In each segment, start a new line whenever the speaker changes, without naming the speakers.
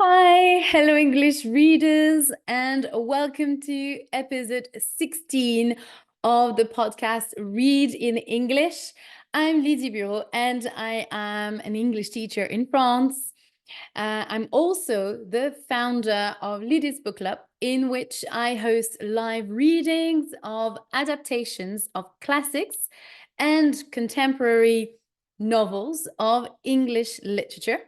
Hi, hello English readers, and welcome to episode 16 of the podcast Read in English. I'm Lydie Bureau and I am an English teacher in France. I'm also the founder of Lydie's Book Club, in which I host live readings of adaptations of classics and contemporary novels of English literature.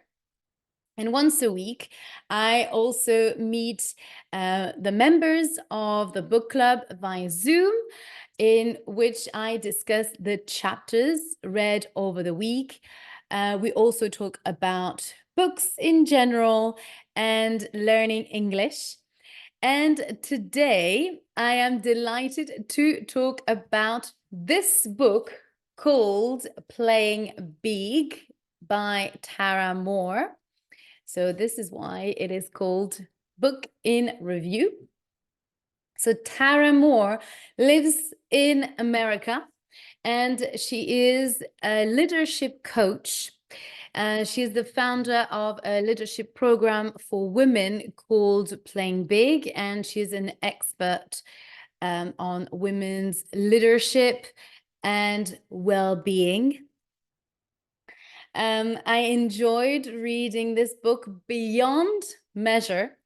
And once a week, I also meet the members of the book club via Zoom, in which I discuss the chapters read over the week. We also talk about books in general and learning English. And today, I am delighted to talk about this book called Playing Big by Tara Mohr. So this is why it is called Book in Review. So Tara Mohr lives in America and she is a leadership coach. She is the founder of a leadership program for women called Playing Big, and she's an expert on women's leadership and well-being. I enjoyed reading this book beyond measure.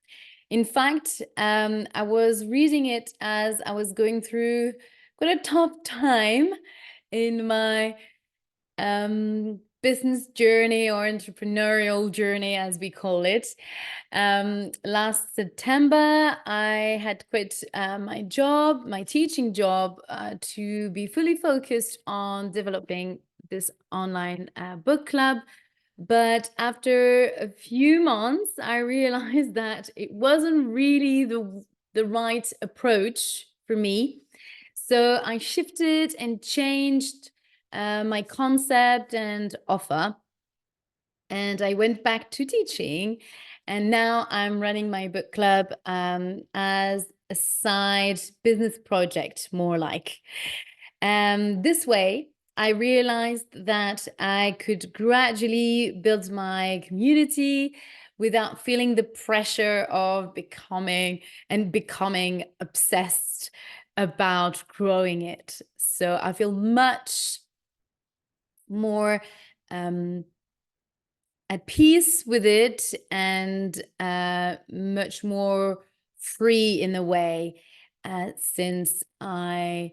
In fact, I was reading it as I was going through quite a tough time in my business journey or entrepreneurial journey, as we call it. Last September, I had quit my job, my teaching job, to be fully focused on developing this online book club. But after a few months, I realized that it wasn't really the right approach for me. So I shifted and changed my concept and offer. And I went back to teaching. And now I'm running my book club as a side business project, more like. This way, I realized that I could gradually build my community without feeling the pressure of becoming obsessed about growing it. So I feel much more at peace with it and much more free in a way since I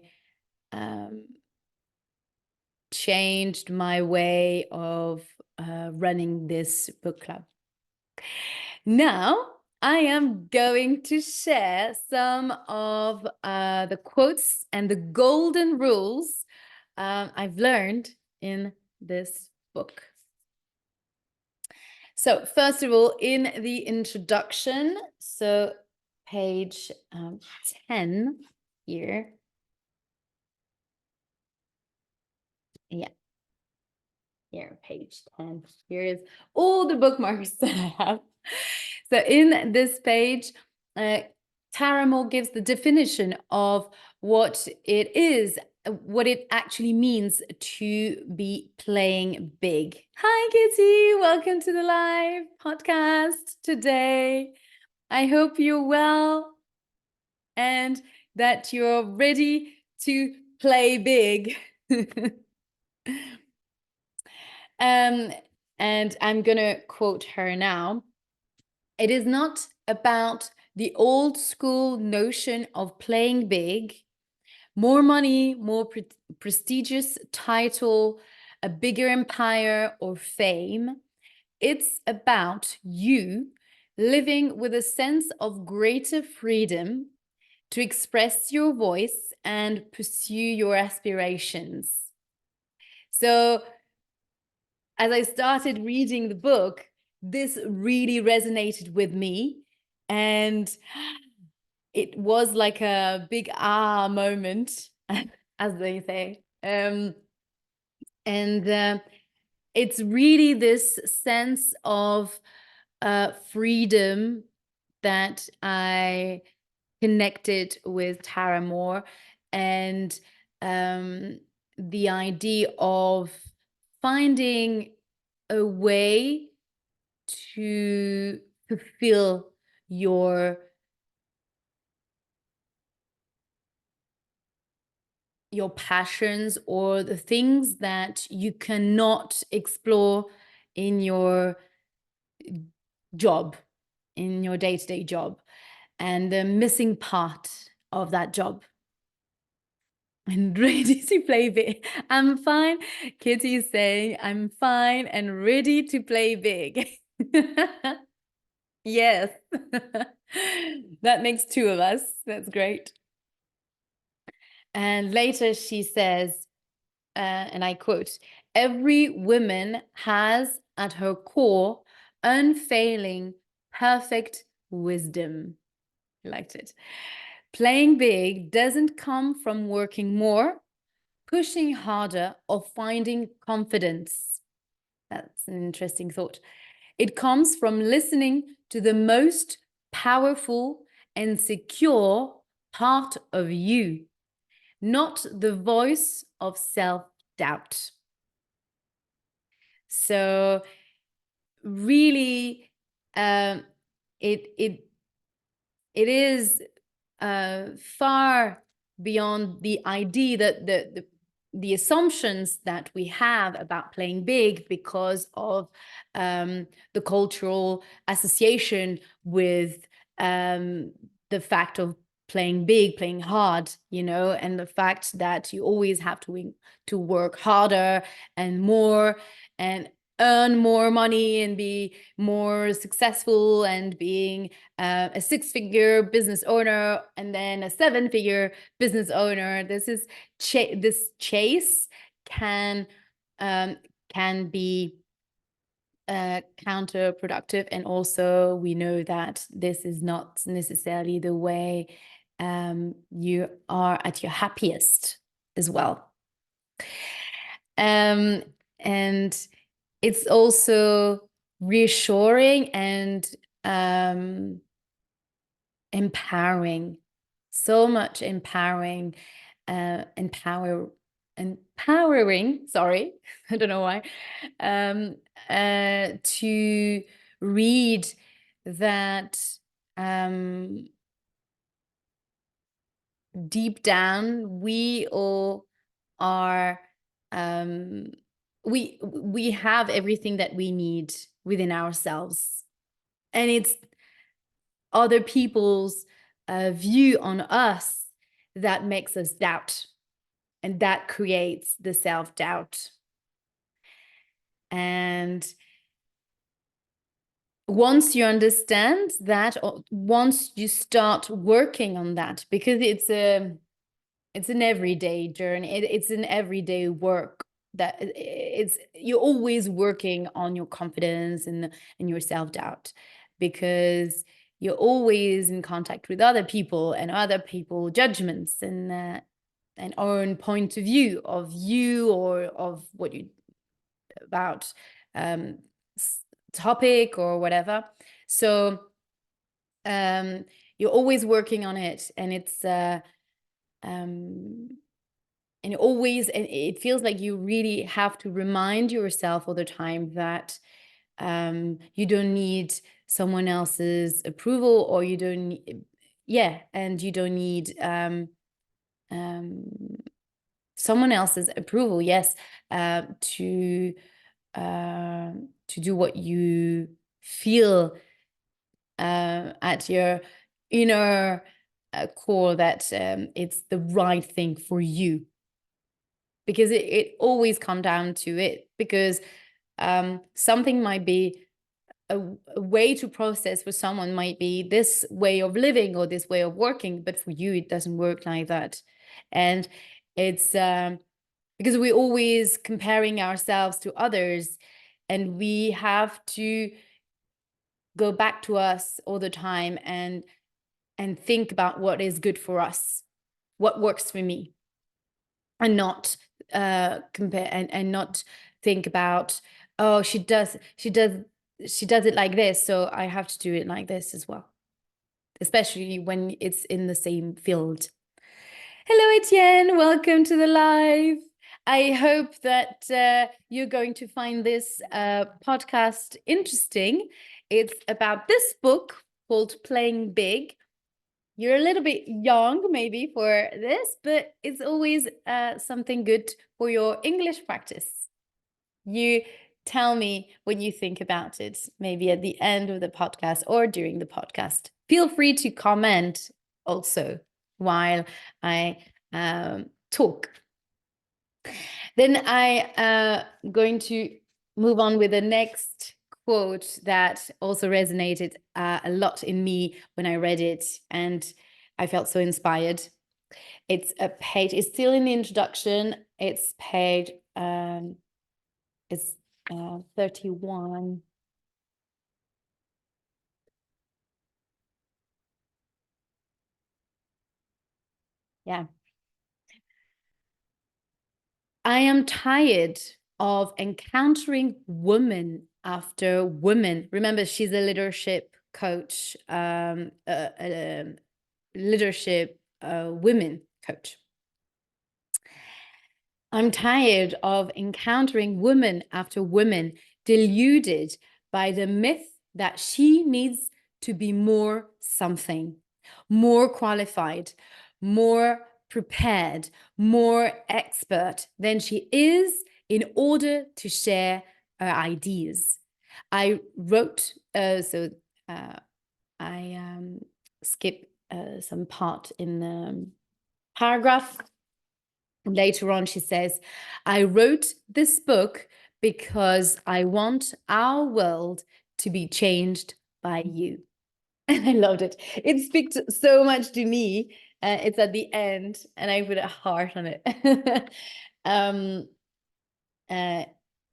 changed my way of running this book club. Now, I am going to share some of the quotes and the golden rules I've learned in this book. So first of all, in the introduction, so page 10 here. Yeah. Here, page 10. Here is all the bookmarks that I have. So in this page, Tara Mohr gives the definition of what it is, what it actually means to be playing big. Hi, Kitty. Welcome to the live podcast today. I hope you're well and that you're ready to play big. And I'm gonna quote her now. It is not about the old school notion of playing big, more money, more prestigious title, a bigger empire or fame. It's about you living with a sense of greater freedom to express your voice and pursue your aspirations. So as I started reading the book, this really resonated with me. And it was like a big ah moment, as they say. It's really this sense of freedom that I connected with Tara Mohr, and the idea of finding a way to fulfill your passions or the things that you cannot explore in your job, in your day-to-day job, and the missing part of that job. And ready to play big. I'm fine. Kitty is saying, I'm fine and ready to play big. Yes. That makes two of us. That's great. And later she says, and I quote, every woman has at her core unfailing, perfect wisdom. I liked it. Playing big doesn't come from working more, pushing harder, or finding confidence. That's an interesting thought. It comes from listening to the most powerful and secure part of you, not the voice of self-doubt. So really, it is far beyond the idea that the assumptions that we have about playing big because of the cultural association with the fact of playing big, playing hard, you know, and the fact that you always have to work harder and more and earn more money and be more successful and being a six-figure business owner and then a seven-figure business owner. This chase can be counterproductive, and also we know that this is not necessarily the way you are at your happiest as well. And it's also reassuring and empowering, so much empowering, empowering, sorry, I don't know why, to read that deep down we all are we have everything that we need within ourselves, and it's other people's view on us that makes us doubt, and that creates the self-doubt. And once you understand that, or once you start working on that, because it's an everyday journey, it's an everyday work, that you're always working on your confidence and your self-doubt, because you're always in contact with other people and other people judgments and own point of view of you or of what you about topic or whatever. So you're always working on it, and it's and always, and it feels like you really have to remind yourself all the time that you don't need someone else's approval, or you don't need, and you don't need someone else's approval, yes, to do what you feel at your inner core, that it's the right thing for you, because it always comes down to it, because something might be a way to process for someone, might be this way of living or this way of working, but for you it doesn't work like that. And it's because we're always comparing ourselves to others, and we have to go back to us all the time and think about what is good for us, what works for me, and not compare and not think about, oh, she does it like this, so I have to do it like this as well, especially when it's in the same field. Hello, Etienne, welcome to the live. I hope that you're going to find this podcast interesting. It's about this book called Playing Big. You're a little bit young maybe for this, but it's always something good for your English practice. You tell me what you think about it, maybe at the end of the podcast or during the podcast. Feel free to comment also while I talk. Then I going to move on with the next quote that also resonated a lot in me when I read it, and I felt so inspired. It's a page, it's still in the introduction. It's page, it's 31. Yeah. I am tired of encountering woman after woman. Remember, she's a leadership coach, leadership women coach. I'm tired of encountering woman after woman deluded by the myth that she needs to be more something, more qualified, more prepared, more expert than she is in order to share her ideas. I wrote, I skip some part in the paragraph. Later on, she says, I wrote this book because I want our world to be changed by you. And I loved it. It speaks so much to me. It's at the end, and I put a heart on it. um,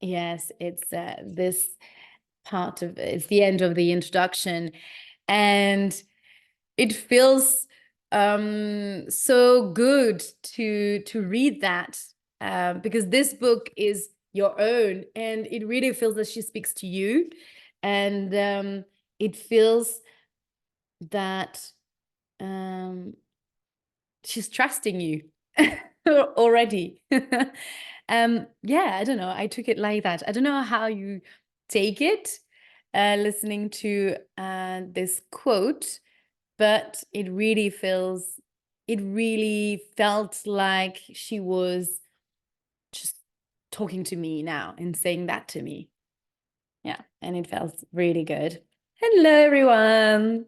yes, it's this part of it's the end of the introduction, and it feels so good to read that because this book is your own, and it really feels that she speaks to you, and it feels that she's trusting you already. Yeah, I don't know. I took it like that. I don't know how you take it, listening to this quote, but it really felt like she was just talking to me now and saying that to me. Yeah, and it felt really good. Hello, everyone.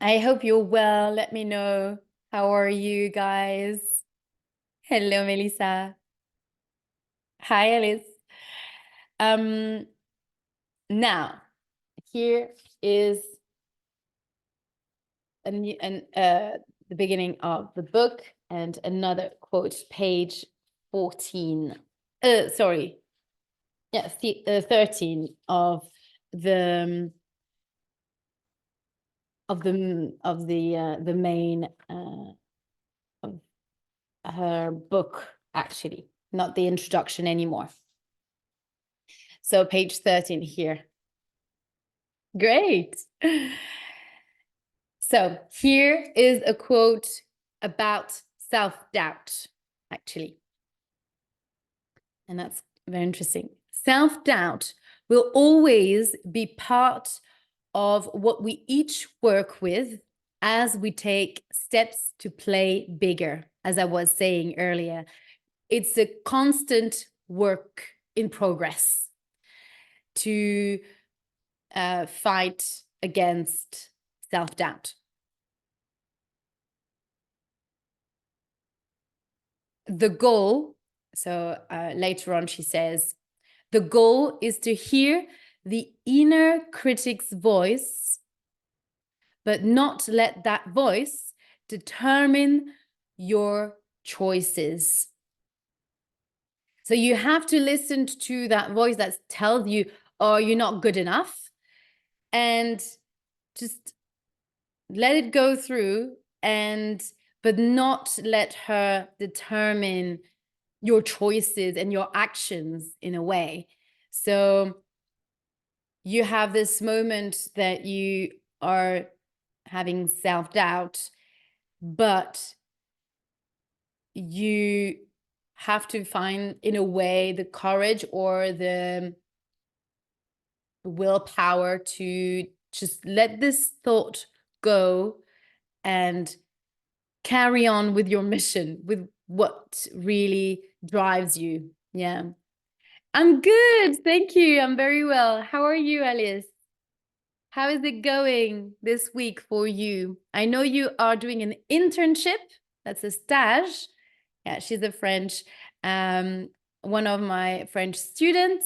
I hope you're well. Let me know. How are you guys? Hello, Melissa. Hi, Alice. Um, Now, here is the beginning of the book and another quote, page 14. Sorry. Yeah, 13 of the the main of her book, actually, not the introduction anymore. So page 13 here. Great. So here is a quote about self-doubt, actually. And that's very interesting. Self-doubt will always be part of what we each work with as we take steps to play bigger, as I was saying earlier. It's a constant work in progress to fight against self-doubt. The goal, so later on she says, the goal is to hear the inner critic's voice, but not let that voice determine your choices. So you have to listen to that voice that tells you, oh, you're not good enough, and just let it go through, and but not let her determine your choices and your actions in a way. So you have this moment that you are having self-doubt, but you have to find, in a way, the courage or willpower to just let this thought go and carry on with your mission, with what really drives you. Yeah. I'm good. Thank you. I'm very well. How are you, Alice? How is it going this week for you? I know you are doing an internship. That's a stage. Yeah, she's a French, one of my French students,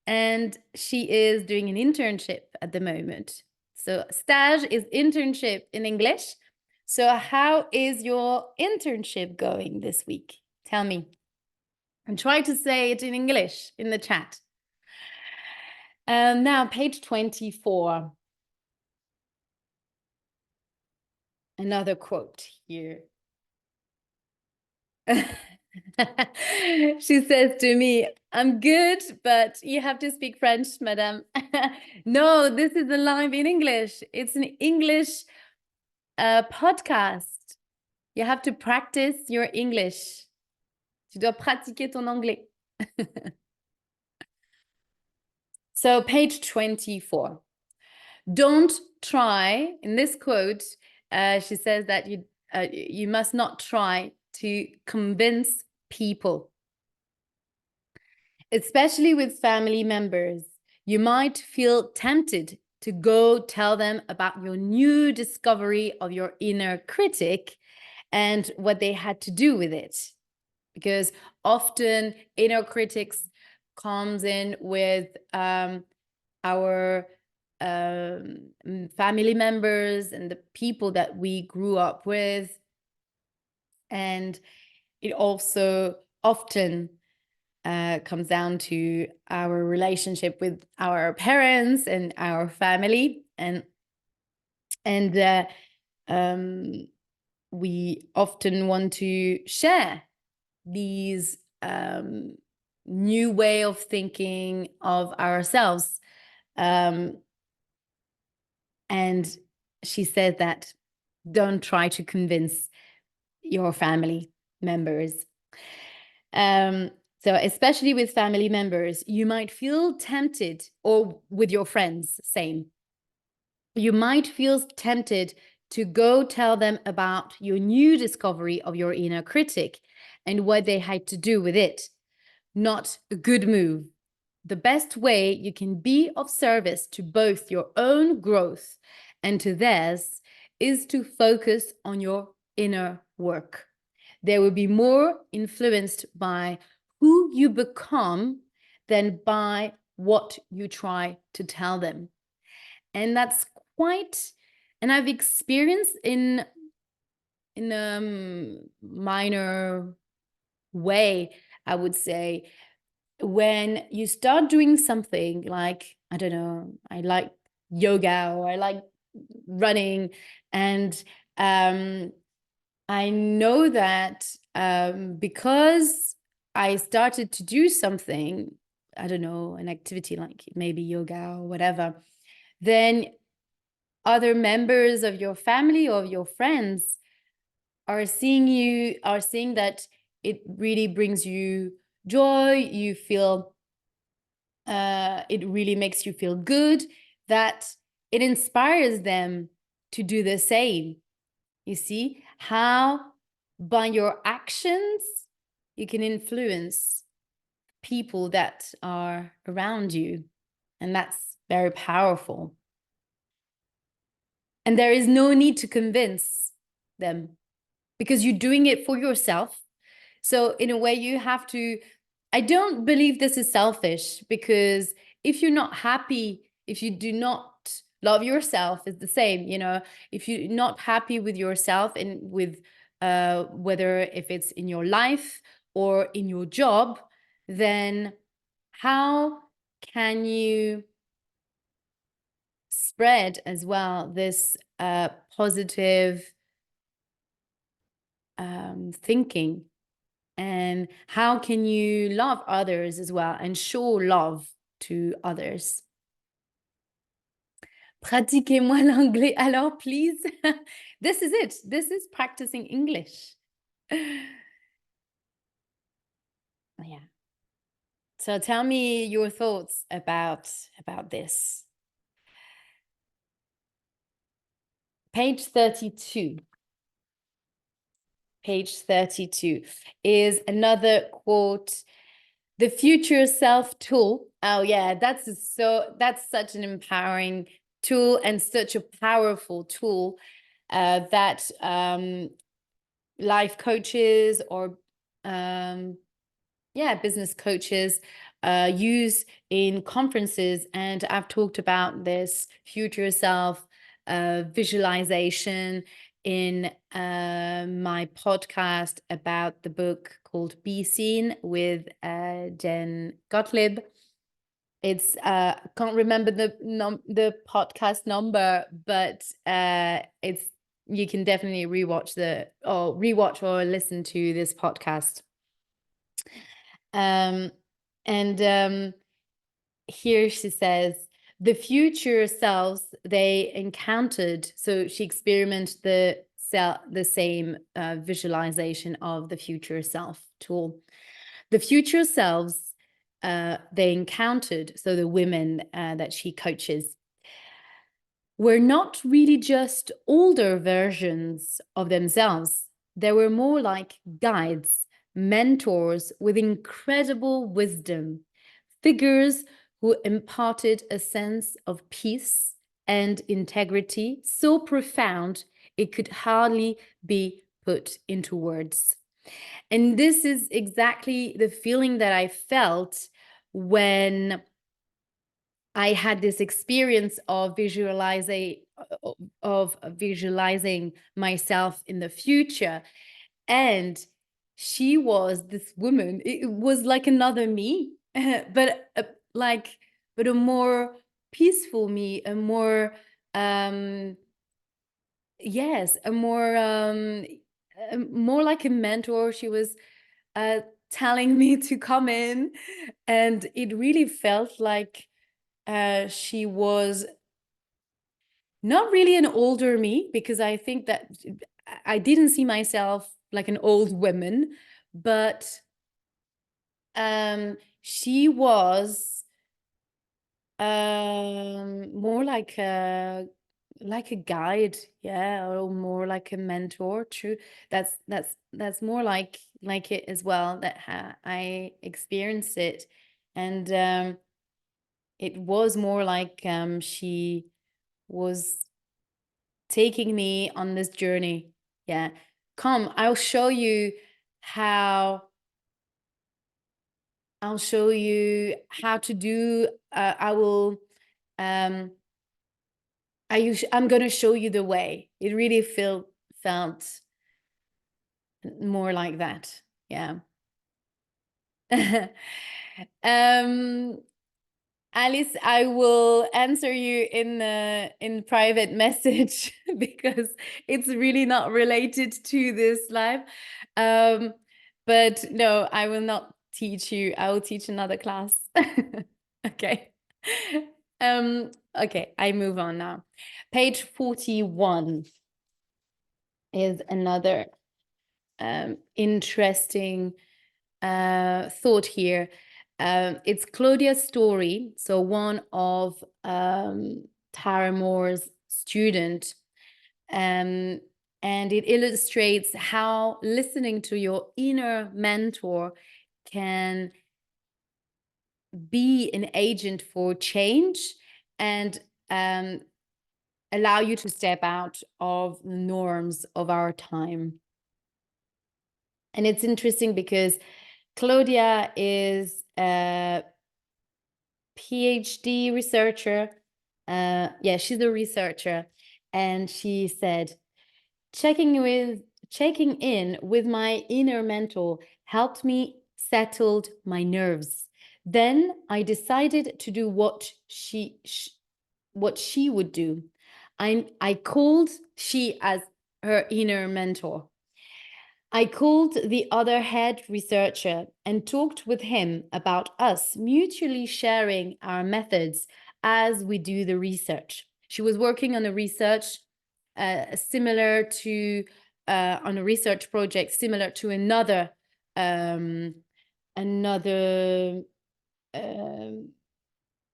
and she is doing an internship at the moment. So stage is internship in English. So how is your internship going this week? Tell me. And try to say it in English in the chat. Now, page 24. Another quote here. She says to me, I'm good, but you have to speak French, madame. No, this is a live in English. It's an English podcast. You have to practice your English. Tu dois pratiquer ton anglais. So page 24. Don't try, in this quote, she says that you must not try to convince people, especially with family members. You might feel tempted to go tell them about your new discovery of your inner critic and what they had to do with it. Because often inner critics comes in with our family members and the people that we grew up with. And it also often comes down to our relationship with our parents and our family. And we often want to share these new way of thinking of ourselves. And she said that don't try to convince your family members. So especially with family members, you might feel tempted, or with your friends, same. You might feel tempted to go tell them about your new discovery of your inner critic and what they had to do with it. Not a good move. The best way you can be of service to both your own growth and to theirs is to focus on your inner work. They will be more influenced by who you become than by what you try to tell them. And that's quite, and I've experienced in a minor way, I would say, when you start doing something like, I don't know, I like yoga or I like running, and I know that because I started to do something, I don't know, an activity like maybe yoga or whatever, then other members of your family or your friends are seeing that it really brings you joy, you feel, it really makes you feel good, that it inspires them to do the same. You see how by your actions, you can influence people that are around you. And that's very powerful. And there is no need to convince them because you're doing it for yourself. So in a way, you have to, I don't believe this is selfish, because if you're not happy, if you do not love yourself, it's the same, you know, if you're not happy with yourself and with whether if it's in your life or in your job, then how can you spread as well this positive thinking? And how can you love others as well and show love to others? Pratiquez-moi l'anglais alors, please. This is it. This is practicing English. Yeah. So tell me your thoughts about this. Page 32. Page 32 is another quote. The future self tool. Oh yeah, that's such an empowering tool and such a powerful tool that life coaches or business coaches use in conferences. And I've talked about this future self visualization in my podcast about the book called Be Seen with Jen Gottlieb. It's can't remember the podcast number, but it's you can definitely rewatch or listen to this podcast. And here she says, the future selves they encountered, so she experimented the same visualization of the future self tool. The future selves they encountered, so the women that she coaches, were not really just older versions of themselves. They were more like guides, mentors with incredible wisdom, figures who imparted a sense of peace and integrity so profound it could hardly be put into words. And this is exactly the feeling that I felt when I had this experience of visualizing myself in the future. And she was this woman. It was like another me, but a more peaceful me, a more yes, a more like a mentor. She was telling me to come in, and it really felt like she was not really an older me, because I think that I didn't see myself like an old woman, but she was more like a guide, yeah, or more like a mentor. True, that's more like it as well, that I experienced it. And it was more like she was taking me on this journey. Yeah, come, I'll show you how to do. I will. I'm going to show you the way. It really felt more like that. Yeah. Alice, I will answer you in private message because it's really not related to this live. But no, I will not teach you. I will teach another class. Okay. Okay, I move on now. Page 41 is another interesting thought here. It's Claudia's story, so one of Tara Mohr's student, and it illustrates how listening to your inner mentor can be an agent for change and allow you to step out of the norms of our time. And it's interesting because Claudia is a PhD researcher. Yeah, she's a researcher. And she said, checking in with my inner mentor helped me settled my nerves. Then I decided to do what she would do. I called, she as her inner mentor, I called the other head researcher and talked with him about us mutually sharing our methods as we do the research. She was working on a research similar to, on a research project similar to another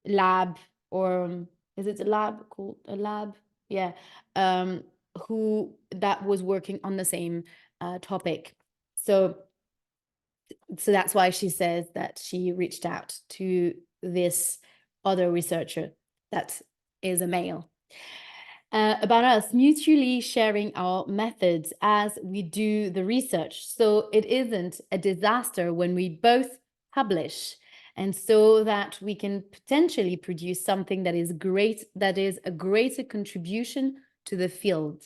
lab, or is it a lab called a lab? Yeah, who that was working on the same topic. So that's why she says that she reached out to this other researcher that is a male. About us mutually sharing our methods as we do the research, so it isn't a disaster when we both publish, and so that we can potentially produce something that is great, that is a greater contribution to the field.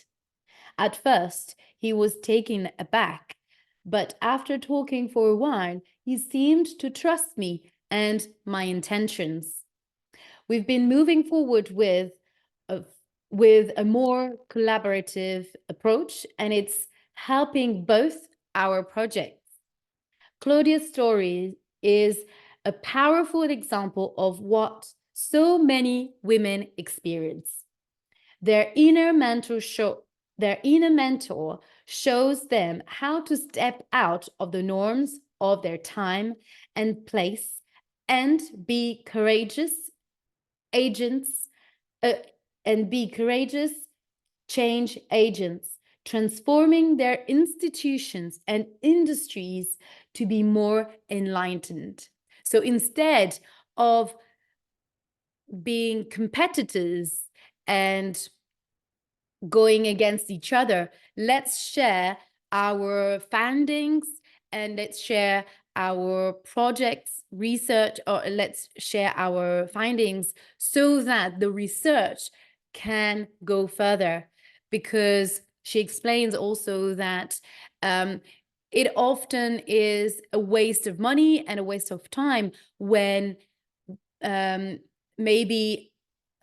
At first, he was taken aback, but after talking for a while, he seemed to trust me and my intentions. We've been moving forward with a more collaborative approach, and it's helping both our projects. Claudia's story is a powerful example of what so many women experience. Their inner mentor shows them how to step out of the norms of their time and place and be courageous agents and be courageous change agents, transforming their institutions and industries to be more enlightened. So instead of being competitors and going against each other, let's share our findings and let's share our projects research, or let's share our findings so that the research can go further. Because she explains also that it often is a waste of money and a waste of time when maybe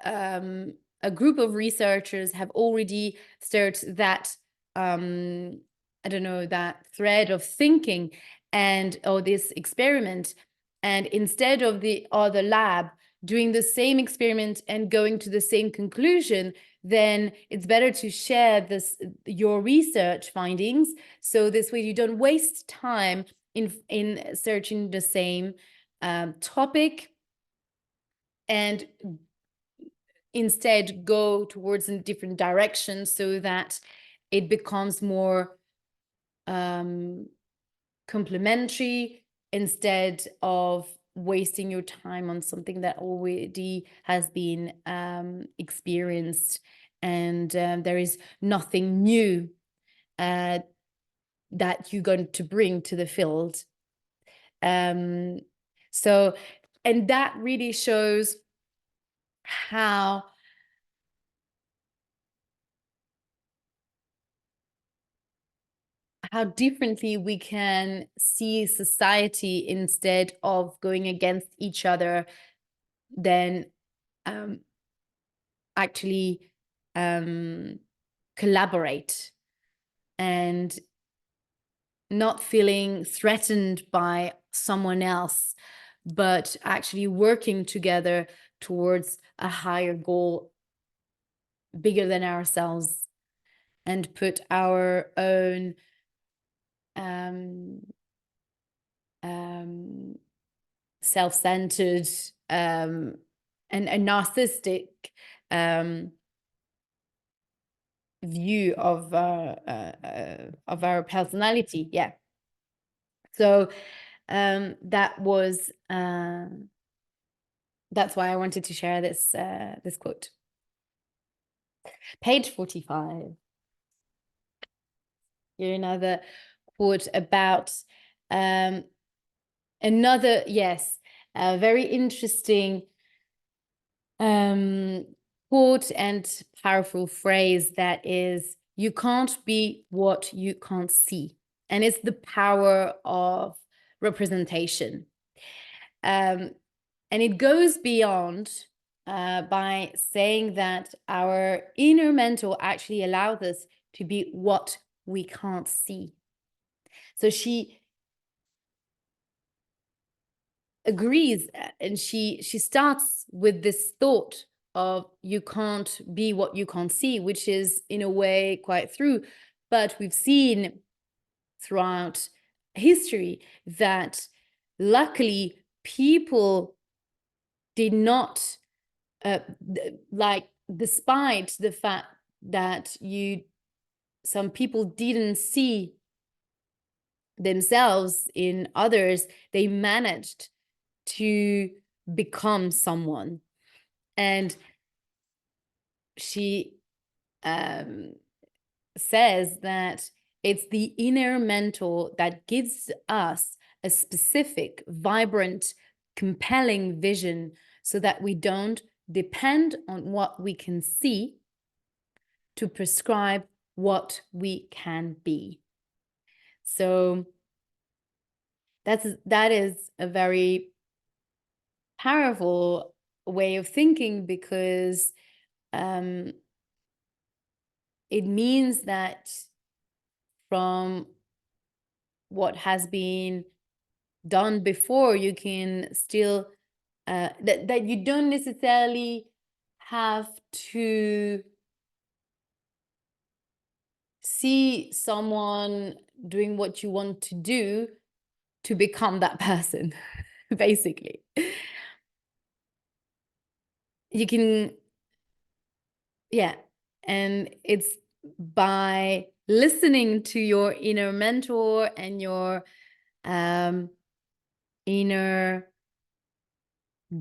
a group of researchers have already started that I don't know, that thread of thinking and or this experiment, and instead of the other lab doing the same experiment and going to the same conclusion, then it's better to share this your research findings, so this way you don't waste time in searching the same topic, and instead go towards a different direction so that it becomes more complementary, instead of wasting your time on something that already has been experienced, and there is nothing new that you're going to bring to the field. So, and that really shows how differently we can see society instead of going against each other, then actually collaborate and not feeling threatened by someone else, but actually working together towards a higher goal, bigger than ourselves, and put our own self-centered and narcissistic view of our personality. Yeah. So that was that's why I wanted to share this this quote. Page 45. Here another quote about another, yes, very interesting quote and powerful phrase, that is, you can't be what you can't see. And it's the power of representation. And it goes beyond by saying that our inner mentor actually allows us to be what we can't see. So she agrees, and she starts with this thought of you can't be what you can't see, which is in a way quite true. But we've seen throughout history that luckily people did not like, despite the fact that some people didn't see themselves in others, they managed to become someone. And she says that it's the inner mentor that gives us a specific, vibrant, compelling vision, so that we don't depend on what we can see to prescribe what we can be. So that is a very powerful way of thinking, because it means that from what has been done before, you can still that you don't necessarily have to see someone doing what you want to do to become that person. Basically, you can, yeah, and it's by listening to your inner mentor and your inner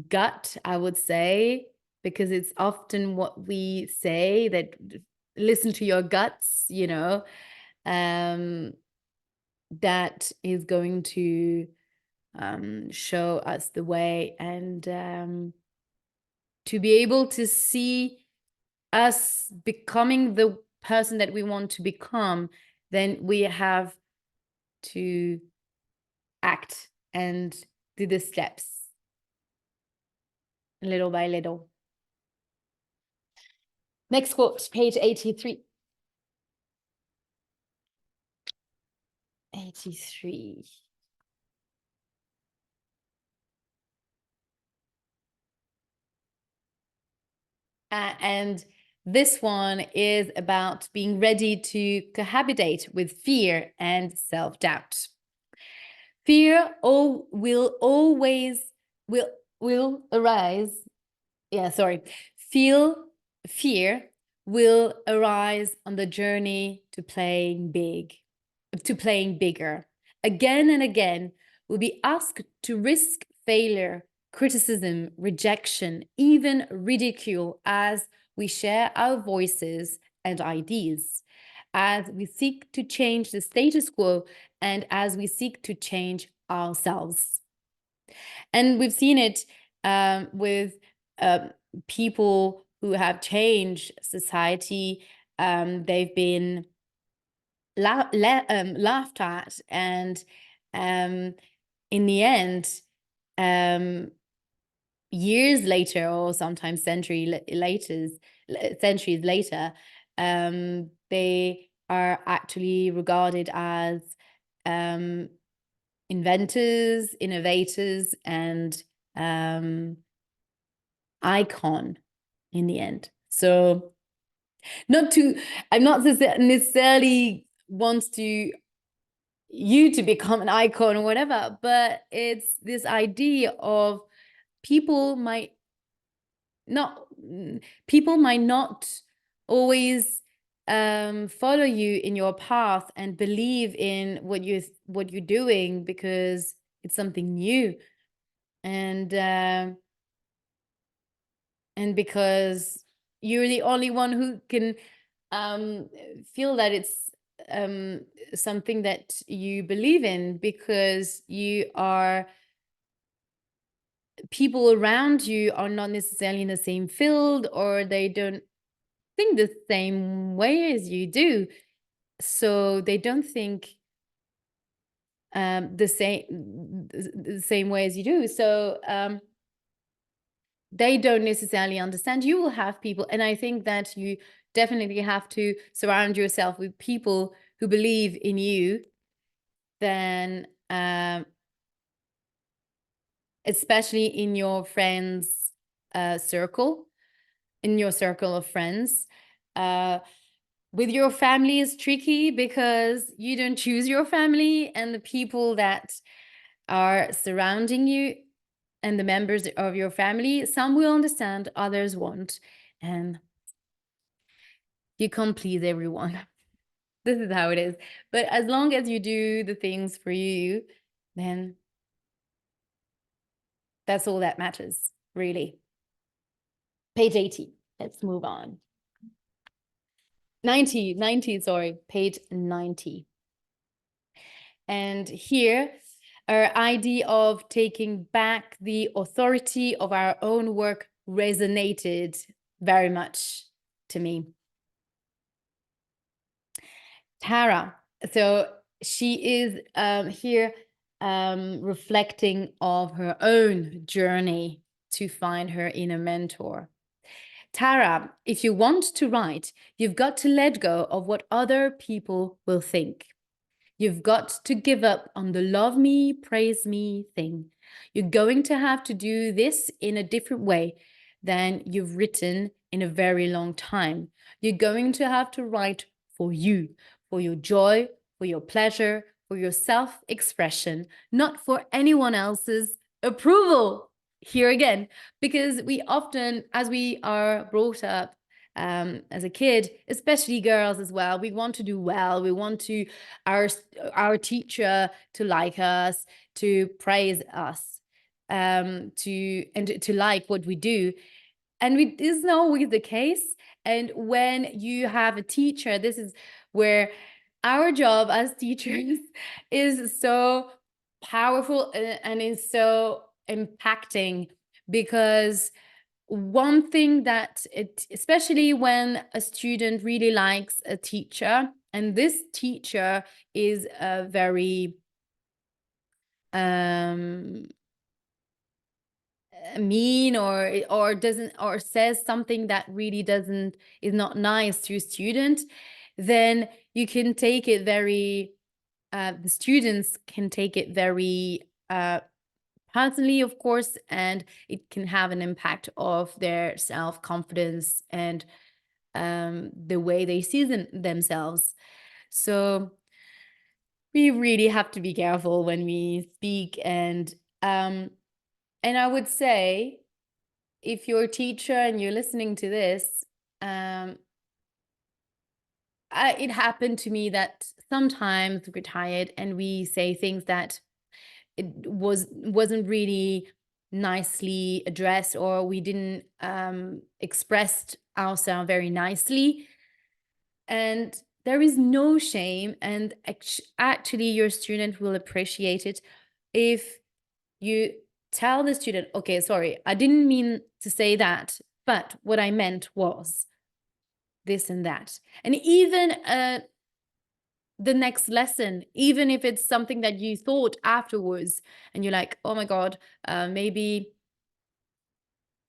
gut, I would say, because it's often what we say, that listen to your guts, that is going to show us the way, and to be able to see us becoming the person that we want to become, then we have to act and do the steps little by little. Next quote, page 83. 83. And this one is about being ready to cohabitate with fear and self-doubt. Fear will always will arise. Yeah, sorry. Fear will arise on the journey to playing bigger. Again and again, we'll be asked to risk failure, criticism, rejection, even ridicule, as we share our voices and ideas, as we seek to change the status quo, and as we seek to change ourselves. And we've seen it with people who have changed society. They've been laughed at, and in the end, years later, or sometimes centuries later, they are actually regarded as inventors, innovators, and icon in the end. So I'm not necessarily wants to you to become an icon or whatever, but it's this idea of people might not always follow you in your path and believe in what you're doing, because it's something new, and because you're the only one who can feel that it's something that you believe in, because people around you are not necessarily in the same field, or they don't think the same way as you do, so they don't think the same way as you do, so they don't necessarily understand. You will have people, and I think that you definitely have to surround yourself with people who believe in you, then especially in your friends circle, in your circle of friends. With your family is tricky, because you don't choose your family, and the people that are surrounding you and the members of your family. Some will understand, others won't. And you can't please everyone. This is how it is. But as long as you do the things for you, then that's all that matters, really. Page 80. Let's move on. 90, sorry, page 90. And here, our idea of taking back the authority of our own work resonated very much to me. Tara, so she is here reflecting of her own journey to find her inner mentor. Tara, if you want to write, you've got to let go of what other people will think. You've got to give up on the love me, praise me thing. You're going to have to do this in a different way than you've written in a very long time. You're going to have to write for you, for your joy, for your pleasure, for your self-expression, not for anyone else's approval. Here again, because we often, as we are brought up as a kid, especially girls as well, we want to do well. We want to our teacher to like us, to praise us, to like what we do. And this is not always the case. And when you have a teacher, this is where our job as teachers is so powerful and is so impacting, because one thing that especially when a student really likes a teacher, and this teacher is a very mean or doesn't, or says something that really is not nice to a student, then you can take it very the students can take it very personally, of course, and it can have an impact of their self-confidence and the way they see themselves. So we really have to be careful when we speak. And I would say, if you're a teacher and you're listening to this, it happened to me that sometimes we're tired and we say things that it wasn't really nicely addressed, or we didn't express ourselves very nicely. And there is no shame, and actually your student will appreciate it if you tell the student, okay, sorry, I didn't mean to say that, but what I meant was this and that. And even the next lesson, even if it's something that you thought afterwards and you're like, oh my God, maybe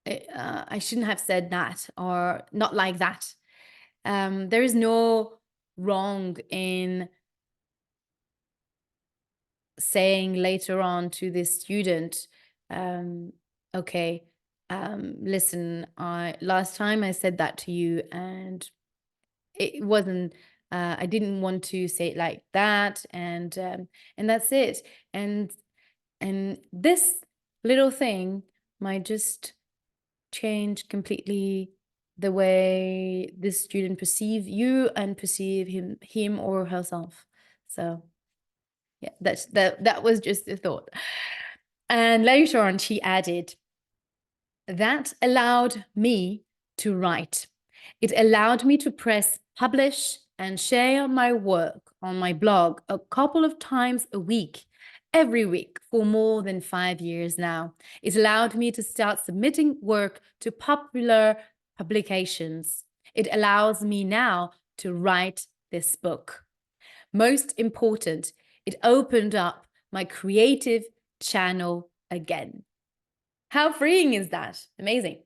I shouldn't have said that, or not like that. There is no wrong in saying later on to this student, okay, listen, last time I said that to you and it wasn't, I didn't want to say it like that, and that's it. And this little thing might just change completely the way this student perceive you and perceive him or herself. So yeah, that was just a thought. And later on she added, that allowed me to write. It allowed me to press publish and share my work on my blog a couple of times a week, every week for more than 5 years now. It allowed me to start submitting work to popular publications. It allows me now to write this book. Most important, it opened up my creative channel again. How freeing is that? Amazing.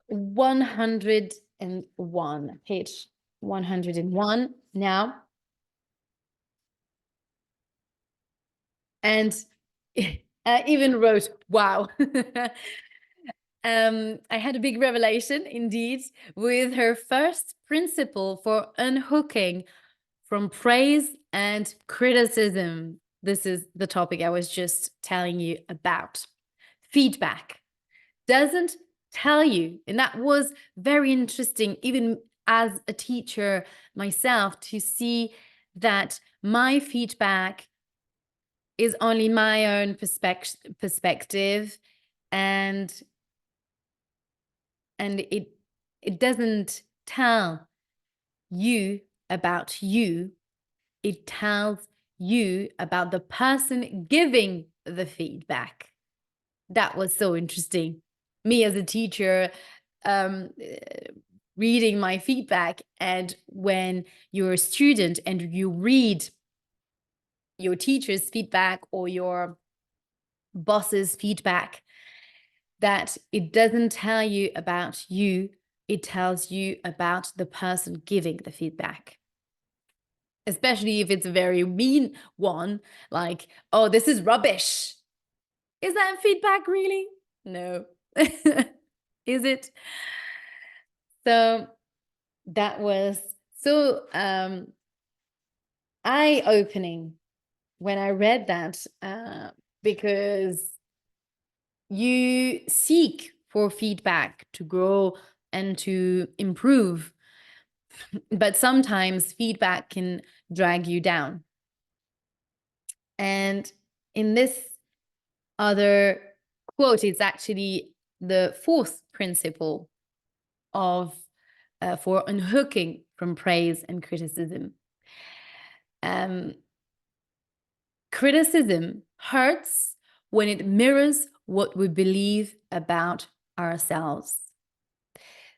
101, page 101 now. And I even wrote, wow. I had a big revelation indeed with her first principle for unhooking from praise and criticism. this is the topic I was just telling you about. Feedback doesn't tell you, and that was very interesting, even as a teacher myself, to see that my feedback is only my own perspective, and it doesn't tell you about you. It tells you about the person giving the feedback. That was so interesting. Me as a teacher, reading my feedback, and when you're a student and you read your teacher's feedback or your boss's feedback, that it doesn't tell you about you, it tells you about the person giving the feedback. Especially if it's a very mean one, like, oh, this is rubbish. Is that feedback really? No. Is it? So that was so eye-opening when I read that, because you seek for feedback to grow and to improve, but sometimes feedback can drag you down. And in this other quote, it's actually the fourth principle of for unhooking from praise and criticism. Criticism hurts when it mirrors what we believe about ourselves.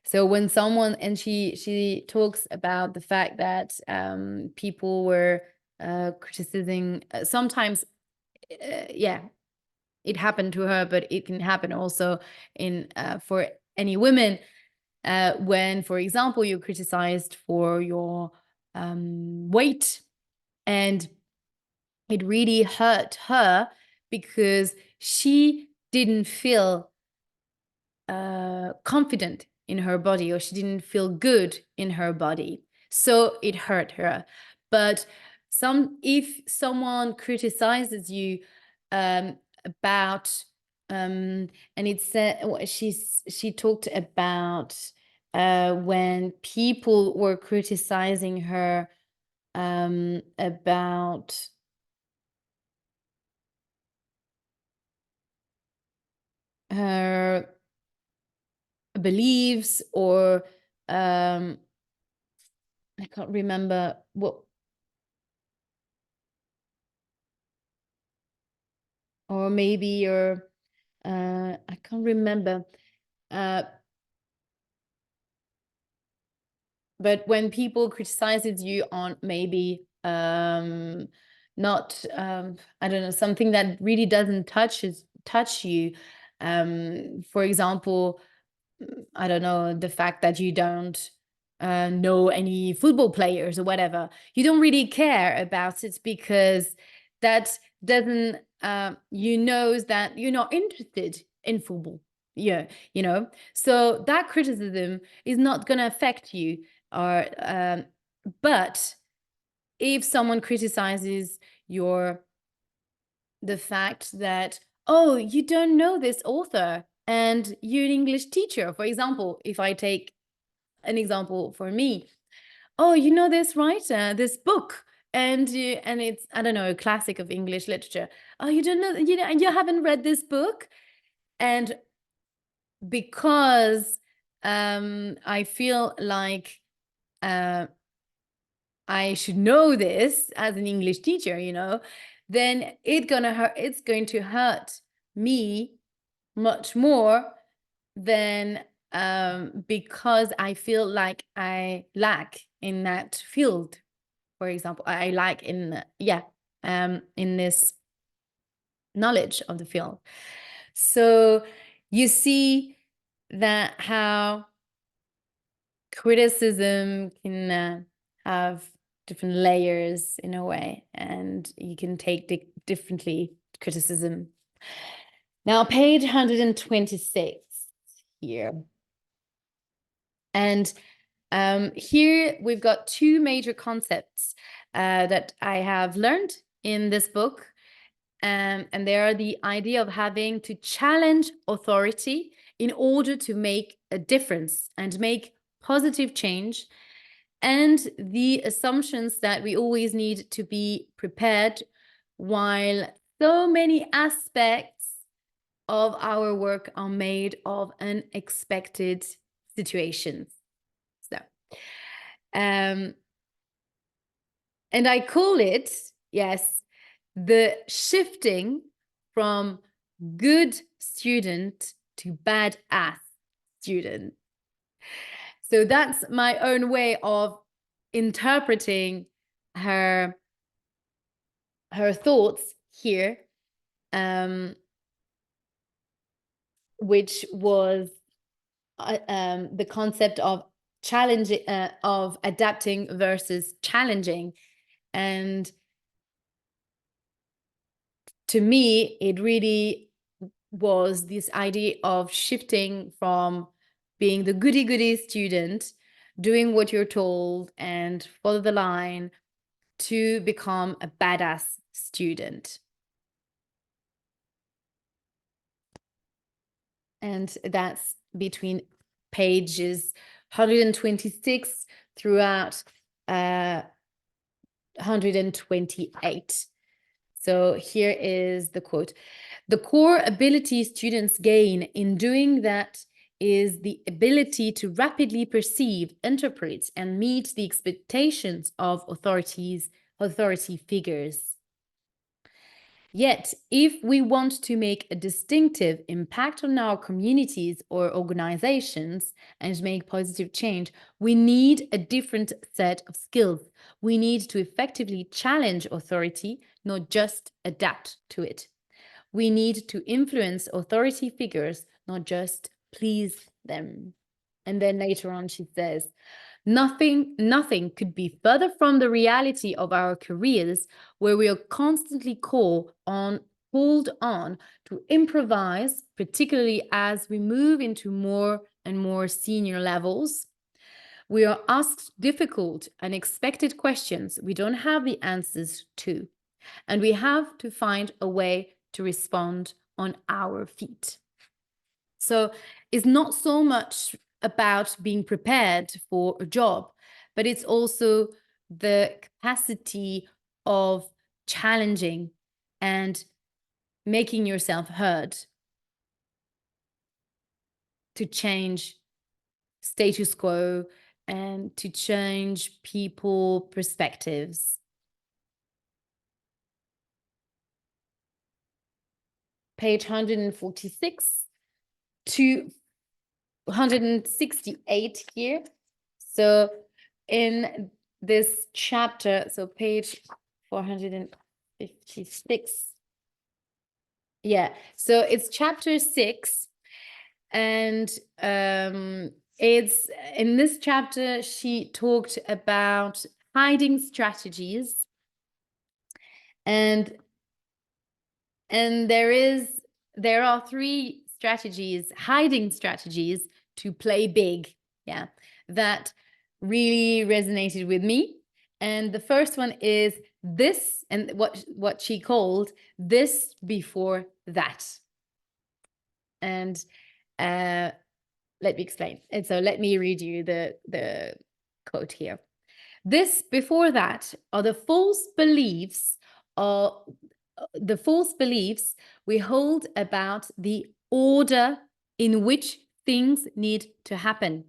So when someone, and she talks about the fact that people were criticizing, sometimes, yeah, it happened to her, but it can happen also in for any women, when, for example, you're criticized for your weight, and it really hurt her because she didn't feel confident in her body, or she didn't feel good in her body, so it hurt her. But if someone criticizes you about and it said, she talked about when people were criticizing her about her beliefs, or I can't remember what, or maybe your I can't remember, but when people criticizes you on maybe not I don't know, something that really doesn't touch you, for example, I don't know, the fact that you don't know any football players or whatever, you don't really care about it because that doesn't, you knows that you're not interested in football. Yeah, so that criticism is not going to affect you, or but if someone criticizes the fact that, oh, you don't know this author and you're an English teacher, for example, if I take an example for me, oh, you know this writer, this book, and it's, I don't know, a classic of English literature. Oh, you don't know, you haven't read this book. And because I feel like I should know this as an English teacher, then it's going to hurt me much more than because I feel like I lack in that field. For example, I lack in this knowledge of the field. So you see that how criticism can have different layers in a way, and you can take differently criticism. Now, page 126 here. And here we've got two major concepts that I have learned in this book. And they are the idea of having to challenge authority in order to make a difference and make positive change, and the assumptions that we always need to be prepared while so many aspects of our work are made of unexpected situations. So, and I call it, yes, the shifting from good student to badass student. So that's my own way of interpreting her thoughts here, which was the concept of challenging, of adapting versus challenging. And to me, it really was this idea of shifting from being the goody-goody student, doing what you're told and follow the line, to become a badass student. And that's between pages 126 throughout 128. So here is the quote. The core ability students gain in doing that is the ability to rapidly perceive, interpret, and meet the expectations of authority figures. Yet, if we want to make a distinctive impact on our communities or organizations and make positive change, we need a different set of skills. We need to effectively challenge authority, not just adapt to it. We need to influence authority figures, not just please them. And then later on, she says, Nothing could be further from the reality of our careers, where we are constantly called on to improvise, particularly as we move into more and more senior levels. We are asked difficult, unexpected questions we don't have the answers to, and we have to find a way to respond on our feet. So it's not so much about being prepared for a job, but it's also the capacity of challenging and making yourself heard to change status quo and to change people perspectives. Page 146 to 168 here. So in this chapter, so page 456. Yeah, so it's chapter 6. And it's in this chapter, she talked about hiding strategies. And there are 3 strategies, hiding strategies to play big, yeah, that really resonated with me. And the first one is this, and what she called this before that. And let me explain. And so let me read you the quote here. This before that are the false beliefs we hold about the order in which things need to happen.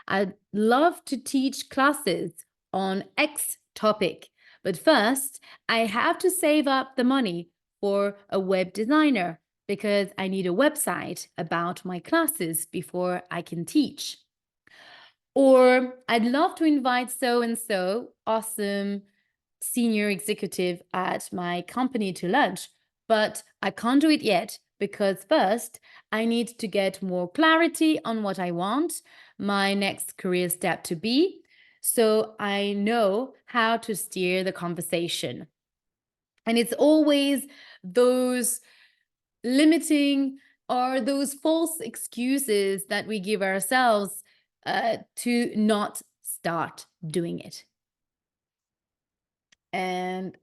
I'd love to teach classes on X topic, but first I have to save up the money for a web designer because I need a website about my classes before I can teach. Or I'd love to invite so-and-so awesome senior executive at my company to lunch, but I can't do it yet because first I need to get more clarity on what I want my next career step to be, so I know how to steer the conversation. And it's always those limiting or those false excuses that we give ourselves to not start doing it. And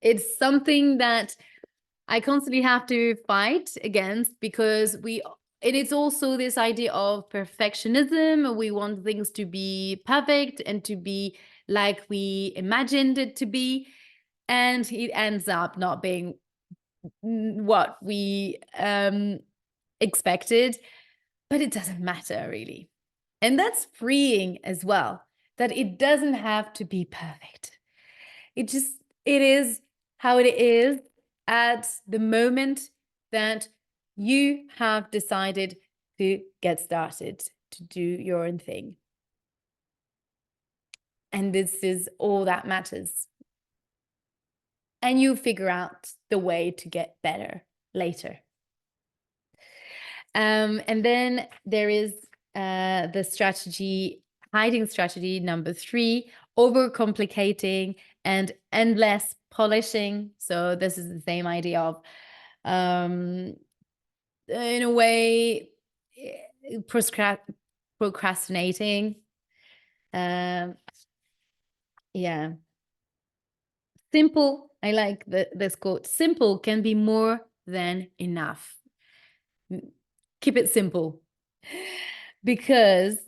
It's something that I constantly have to fight against because and it's also this idea of perfectionism. We want things to be perfect and to be like we imagined it to be. And it ends up not being what we expected, but it doesn't matter really. And that's freeing as well, that it doesn't have to be perfect. It is how it is at the moment that you have decided to get started to do your own thing. And this is all that matters. And you figure out the way to get better later. And then there is the strategy, hiding strategy number 3, overcomplicating and endless polishing. So this is the same idea of, in a way, procrastinating. Yeah. Simple. I like this quote. Simple can be more than enough. Keep it simple. Because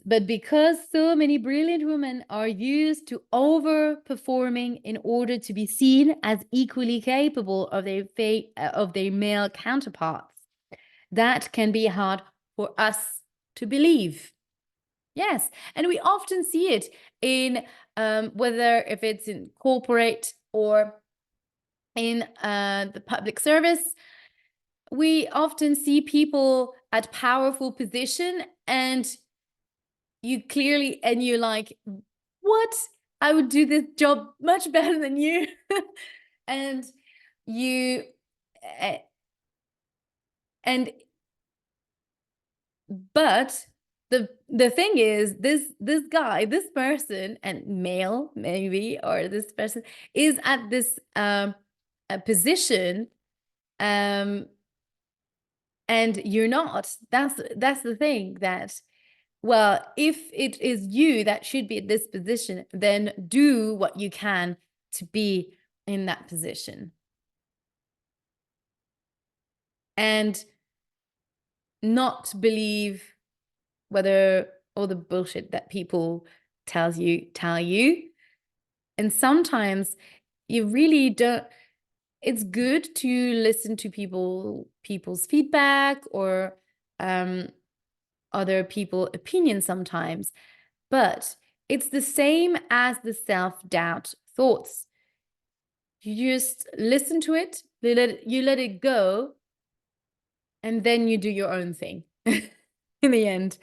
so many brilliant women are used to overperforming in order to be seen as equally capable of their male counterparts, that can be hard for us to believe. Yes, and we often see it in whether if it's in corporate or in the public service. We often see people at powerful position and you're like, what? I would do this job much better than you. and you uh, and but the thing is, this guy, this person, and male maybe, or this person is at this a position, and you're not. That's the thing, that, well, if it is you that should be at this position, then do what you can to be in that position. And not believe whether all the bullshit that people tell you. And sometimes you really don't. It's good to listen to people's feedback or other people's opinions sometimes, but it's the same as the self-doubt thoughts. You just listen to it, you let it go, and then you do your own thing. In the end,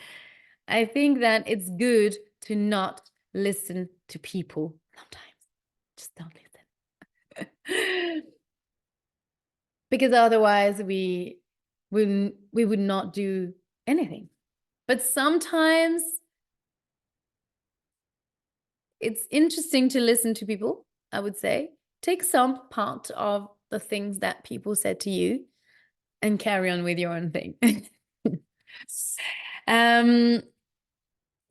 I think that it's good to not listen to people sometimes. Just don't listen. Because otherwise we would not do anything. But sometimes it's interesting to listen to people, I would say. Take some part of the things that people said to you and carry on with your own thing.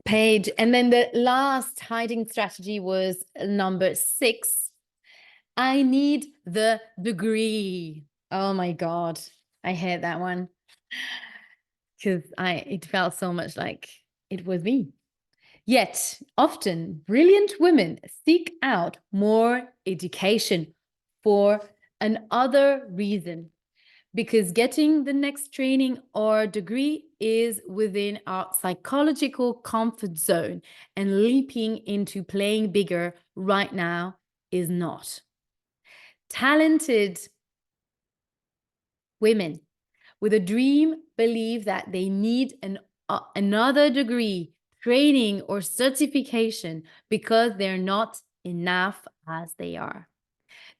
Page. And then the last hiding strategy was number 6. I need the degree. Oh my God. I hate that one. Because it felt so much like it was me. Yet, often, brilliant women seek out more education for another reason, because getting the next training or degree is within our psychological comfort zone, and leaping into playing bigger right now is not. Talented women with a dream believe that they need another degree, training, or certification because they're not enough as they are.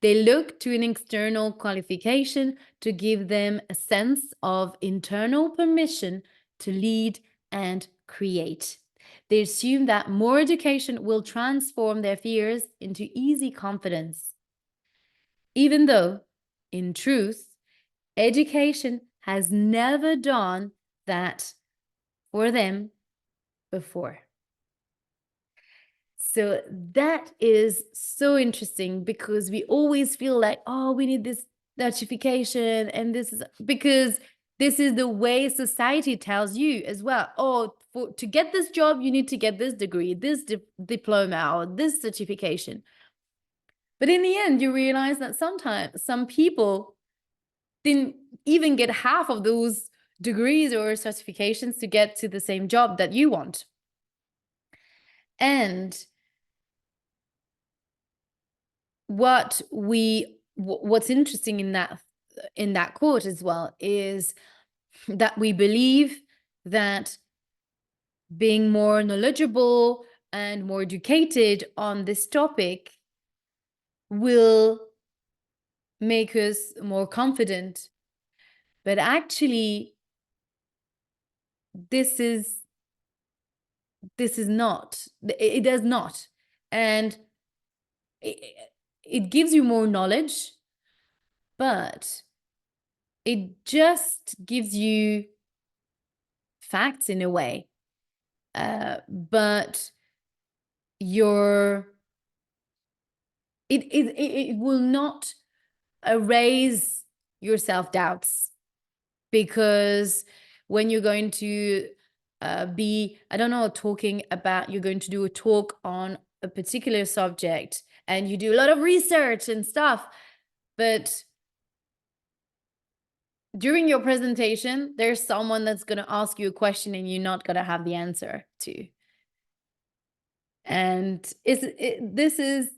They look to an external qualification to give them a sense of internal permission to lead and create. They assume that more education will transform their fears into easy confidence. Even though, in truth, education has never done that for them before. So that is so interesting, because we always feel like, oh, we need this certification, and this is because this is the way society tells you as well. Oh, to get this job, you need to get this degree, this diploma, or this certification. But in the end, you realize that sometimes some people didn't even get half of those degrees or certifications to get to the same job that you want. And what's interesting in that quote as well is that we believe that being more knowledgeable and more educated on this topic will make us more confident. But actually, this is not, it does not. And it gives you more knowledge, but it just gives you facts in a way. But it will not erase your self-doubts, because when you're going to be, I don't know, talking about, you're going to do a talk on a particular subject, and you do a lot of research and stuff, but during your presentation, there's someone that's going to ask you a question and you're not going to have the answer to. And this is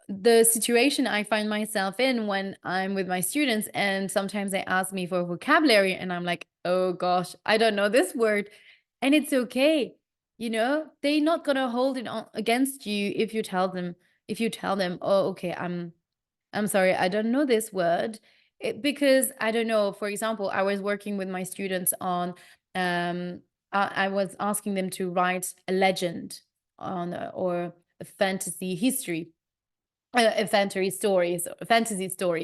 the situation I find myself in when I'm with my students, and sometimes they ask me for vocabulary and I'm like, oh gosh, I don't know this word. And it's okay. They're not going to hold it against you if you tell them, oh, okay, I'm sorry, I don't know this word. Because I don't know, for example, I was working with my students on, I was asking them to write a legend on, or a fantasy history, a fantasy story,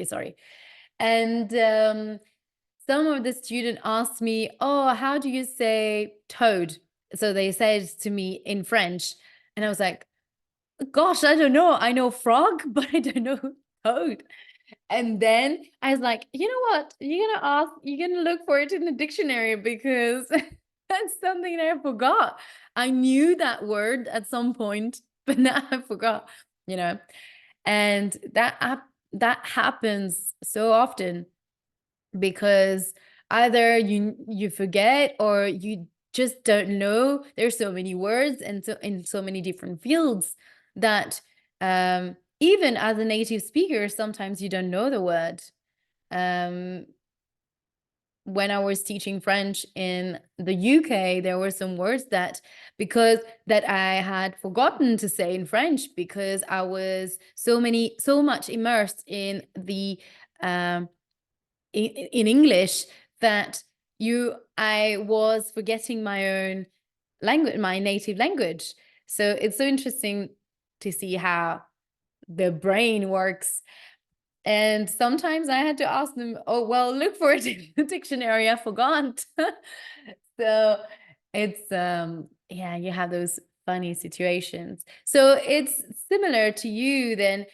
sorry. And some of the students asked me, oh, how do you say toad? So they said to me in French, and I was like, gosh, I don't know. I know frog, but I don't know toad. And then I was like, you know what? You're gonna look for it in the dictionary, because that's something that I forgot. I knew that word at some point, but now I forgot, And that happens so often, because either you forget, or you just don't know. There's so many words, and so in so many different fields, that even as a native speaker, sometimes you don't know the word. When I was teaching French in the UK, there were some words that I had forgotten to say in French, because I was so much immersed in the in English, that I was forgetting my own language, my native language. So it's so interesting to see how the brain works. And sometimes I had to ask them, oh, well, look for it in the dictionary, I forgot. So it's, yeah, you have those funny situations. So it's similar to you then,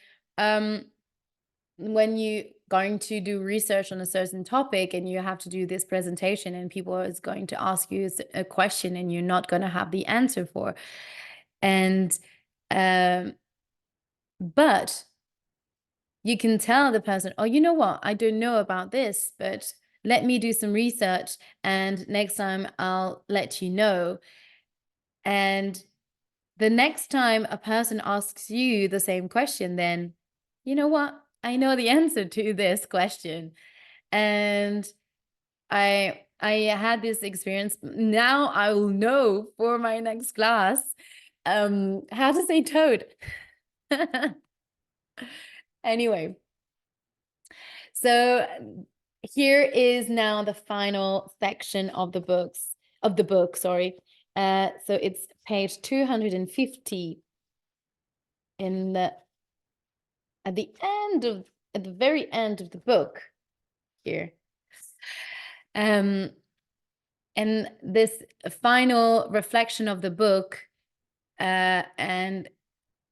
when you going to do research on a certain topic and you have to do this presentation, and people is going to ask you a question and you're not going to have the answer for. And, but you can tell the person, oh, you know what? I don't know about this, but let me do some research, and next time I'll let you know. And the next time a person asks you the same question, then, you know what? I know the answer to this question. And I had this experience. Now I will know for my next class how to say toad. Anyway, so here is now the final section of the book, sorry. So it's page 250 in the at the very end of the book here. And this final reflection of the book, and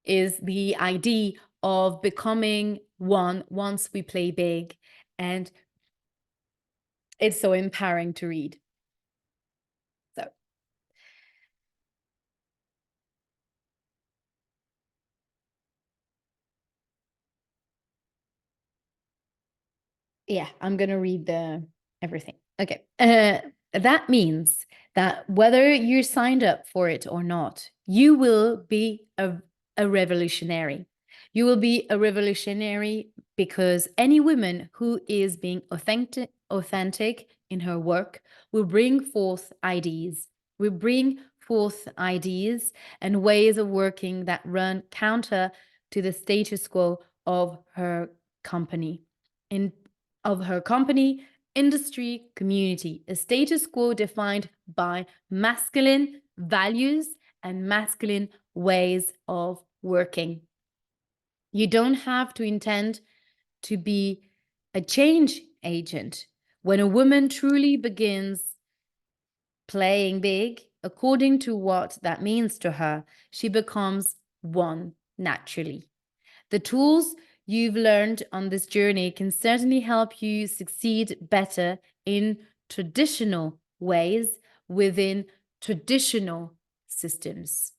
is the idea of becoming one once we play big. And it's so empowering to read. So yeah, I'm gonna read the everything. Okay. That means that whether you're signed up for it or not, you will be a revolutionary. You will be a revolutionary because any woman who is being authentic in her work will bring forth ideas, and ways of working that run counter to the status quo of her company. In of her company, industry, community, a status quo defined by masculine values and masculine ways of working. You don't have to intend to be a change agent. When a woman truly begins playing big, according to what that means to her, she becomes one naturally. The tools you've learned on this journey can certainly help you succeed better in traditional ways within traditional systems.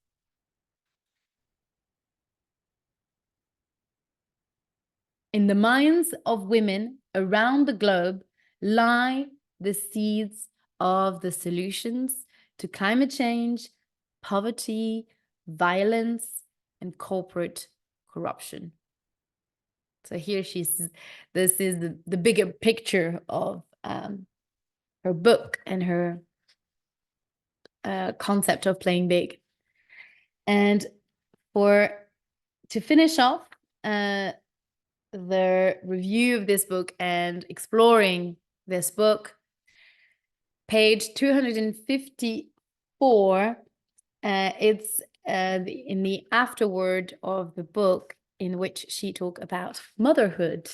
In the minds of women around the globe lie the seeds of the solutions to climate change, poverty, violence, and corporate corruption. So here this is the bigger picture of her book and her concept of playing big. And to finish off the review of this book and exploring this book, page 254, it's in the afterword of the book, in which she talks about motherhood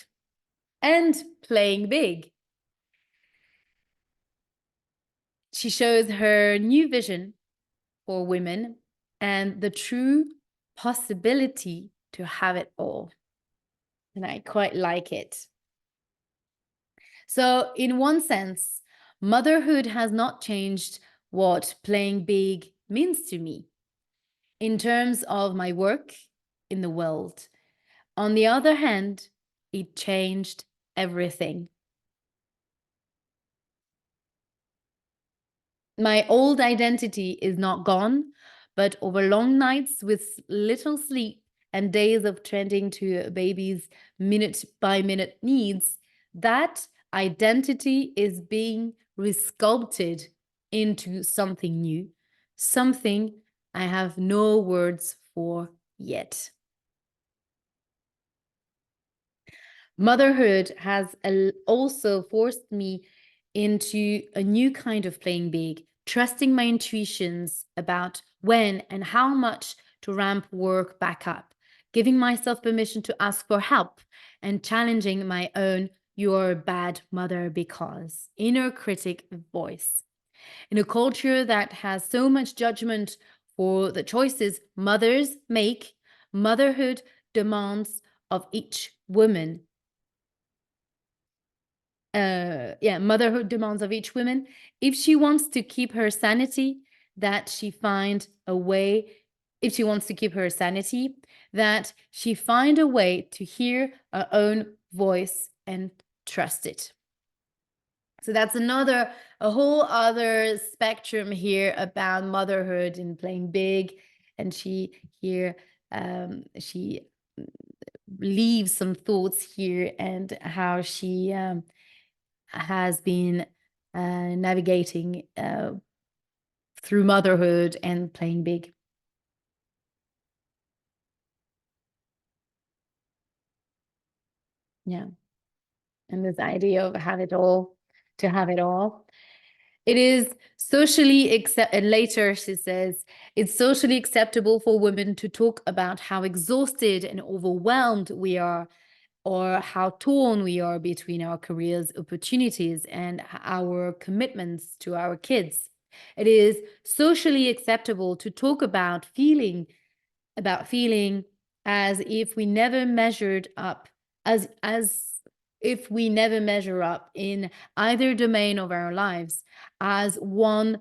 and playing big. She shows her new vision for women and the true possibility to have it all. And I quite like it. So, in one sense, motherhood has not changed what playing big means to me in terms of my work in the world. On the other hand, it changed everything. My old identity is not gone, but over long nights with little sleep and days of tending to a baby's minute by minute needs, that identity is being resculpted into something new, something I have no words for yet. Motherhood has also forced me into a new kind of playing big, trusting my intuitions about when and how much to ramp work back up, giving myself permission to ask for help, and challenging my own "you're a bad mother because" inner critic voice. In a culture that has so much judgment for the choices mothers make, motherhood demands of each woman motherhood demands of each woman, if she wants to keep her sanity, that she find a way, if she wants to keep her sanity, that she find a way to hear her own voice and trust it. So that's a whole other spectrum here about motherhood and playing big. And she leaves some thoughts here and how she has been navigating through motherhood and playing big. Yeah. And this idea of to have it all. It is socially and later she says, it's socially acceptable for women to talk about how exhausted and overwhelmed we are, or how torn we are between our careers, opportunities, and our commitments to our kids. It is socially acceptable to talk about feeling as if we never measured up, as if we never measure up in either domain of our lives, as one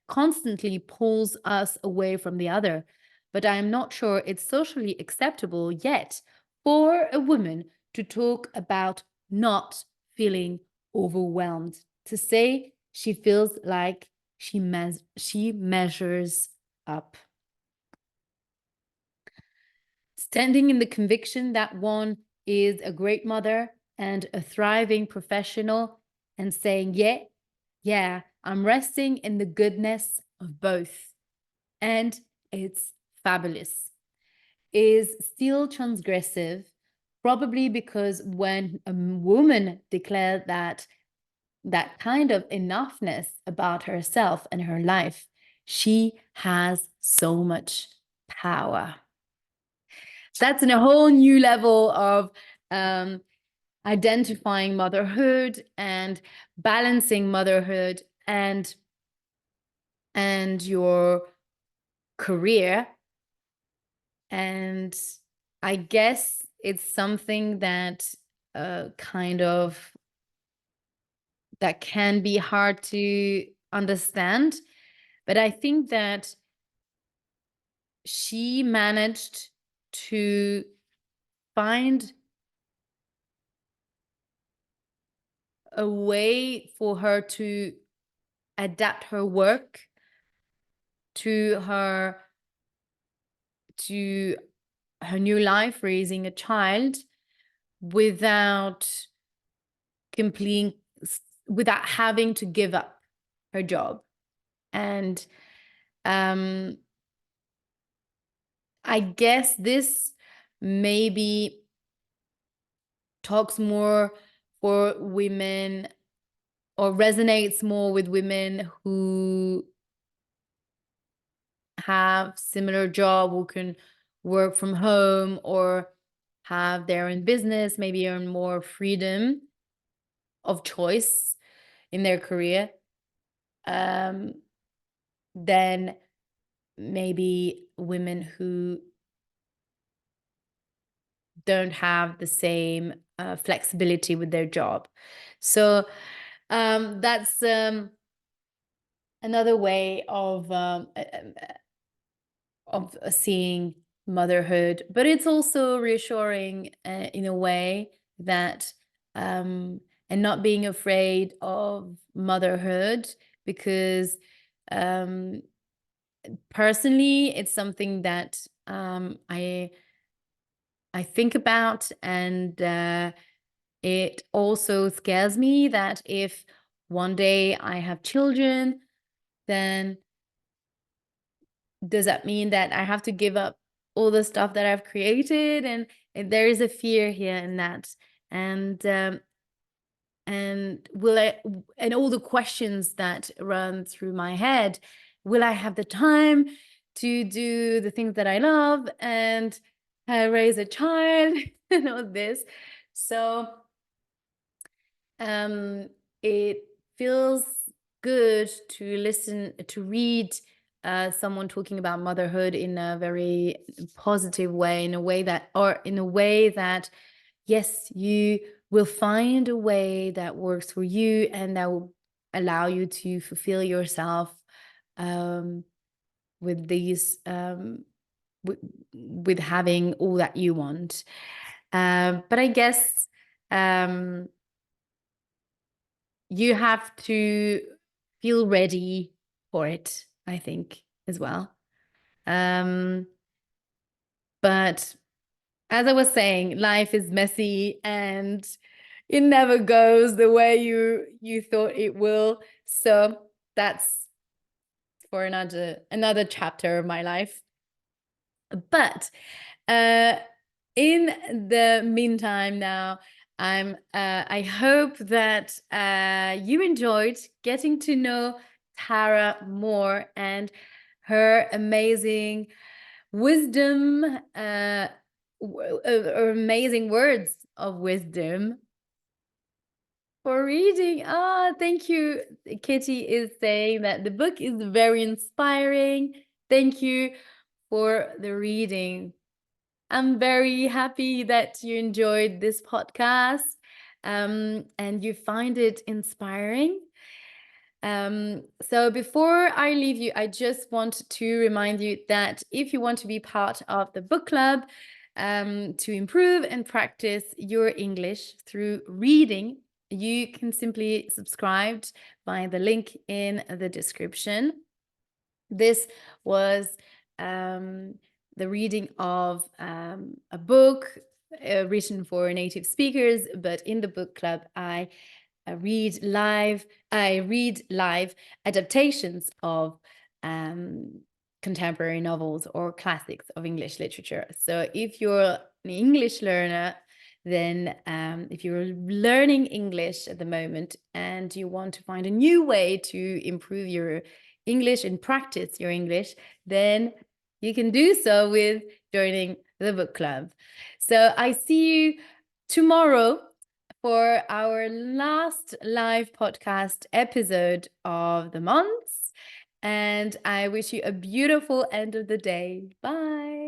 constantly pulls us away from the other. But I am not sure it's socially acceptable yet for a woman to talk about not feeling overwhelmed, to say she feels like she measures up. Standing in the conviction that one is a great mother and a thriving professional, and saying, yeah, I'm resting in the goodness of both. And it's fabulous, is still transgressive, probably because when a woman declared that kind of enoughness about herself and her life, she has so much power. That's in a whole new level of identifying motherhood and balancing motherhood and your career. And I guess it's something that kind of that can be hard to understand, but I think that she managed to find a way for her to adapt her work to her new life, raising a child, without completing without having to give up her job. And I guess this maybe talks more for women, or resonates more with women who have similar job, who can work from home or have their own business, maybe earn more freedom of choice in their career, than maybe women who don't have the same flexibility with their job. So that's another way of seeing motherhood, but it's also reassuring in a way that and not being afraid of motherhood, because personally it's something that I think about, and it also scares me that if one day I have children, then does that mean that I have to give up all the stuff that I've created? And there is a fear here in that. And will I, and all the questions that run through my head, will I have the time to do the things that I love and raise a child and all this? So it feels good to read someone talking about motherhood in a very positive way, in a way that, yes, you will find a way that works for you and that will allow you to fulfill yourself with these with having all that you want. But I guess you have to feel ready for it, I think, as well. But as I was saying, life is messy and it never goes the way you thought it will. So that's for another chapter of my life. But in the meantime now, I hope that you enjoyed getting to know Tara more and her amazing wisdom, amazing words of wisdom for reading. Ah, thank you. Kitty is saying that the book is very inspiring. Thank you for the reading. I'm very happy that you enjoyed this podcast and you find it inspiring. So before I leave you, I just want to remind you that if you want to be part of the book club, to improve and practice your English through reading, you can simply subscribe via the link in the description. This was the reading of a book written for native speakers, but in the book club, I read live adaptations of contemporary novels or classics of English literature. So if you're an English learner, then if you're learning English at the moment and you want to find a new way to improve your English and practice your English, then you can do so with joining the book club. So I see you tomorrow for our last live podcast episode of the month. And I wish you a beautiful end of the day. Bye.